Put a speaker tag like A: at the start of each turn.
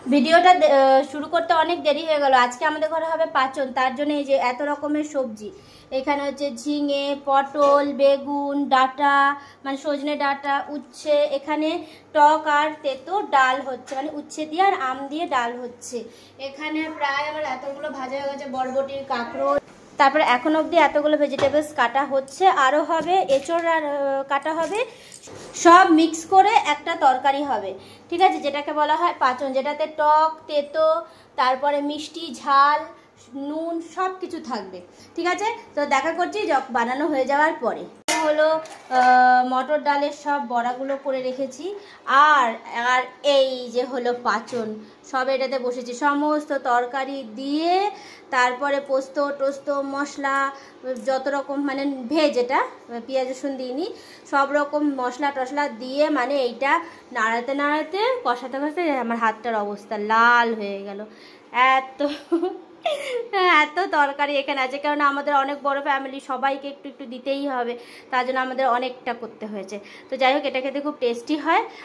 A: ভিডিওটা শুরু করতে অনেক দেরি হয়ে গেল। আজকে আমাদের ঘরে হবে পাচন, তার জন্য এই যে এত রকমের সবজি। এখানে হচ্ছে ঝিঙে, পটল, বেগুন, ডাঁটা মানে সজনে ডাঁটা, উচ্ছে, এখানে টক আর তেতো ডাল হচ্ছে, মানে উচ্ছে দিয়ে আর আম দিয়ে ডাল হচ্ছে। এখানে প্রায় আমার এতগুলো ভাজা হয়ে গেছে, বরবটি, কাঁকরোল, তারপরে এখন অবধি এতগুলো ভেজিটেবলস কাটা হচ্ছে, আরও হবে এঁচড় আর কাটা হবে, সব মিক্স করে একটা তরকারি হবে, ঠিক আছে, যেটাকে বলা হয় পাচন, যেটাতে টক, তেতো, তারপরে মিষ্টি, ঝাল, নুন সব কিছু থাকবে, ঠিক আছে। তো দেখা করছি বানানো হয়ে যাওয়ার পরে। হলো মটর ডালের সব বড়াগুলো করে রেখেছি, আর আর এই যে হলো পাচন, সব এটাতে বসেছি, সমস্ত তরকারি দিয়ে, তারপরে পোস্ত টোস্ত মশলা যত রকম মানে ভেজ, এটা পেঁয়াজ রসুন দিইনি, সব রকম মশলা টশলা দিয়ে মানে এইটা নাড়াতে নাড়াতে কষাতে কষাতে আমার হাতটার অবস্থা লাল হয়ে গেল। এত এত তরকারি এখানে আছে, কারণ আমাদের অনেক বড় ফ্যামিলি, সবাইকে একটু একটু দিতেই হবে, তার জন্য আমাদের অনেকটা করতে হয়েছে। তো যাই হোক, এটা খেতে খুব টেস্টি হয়।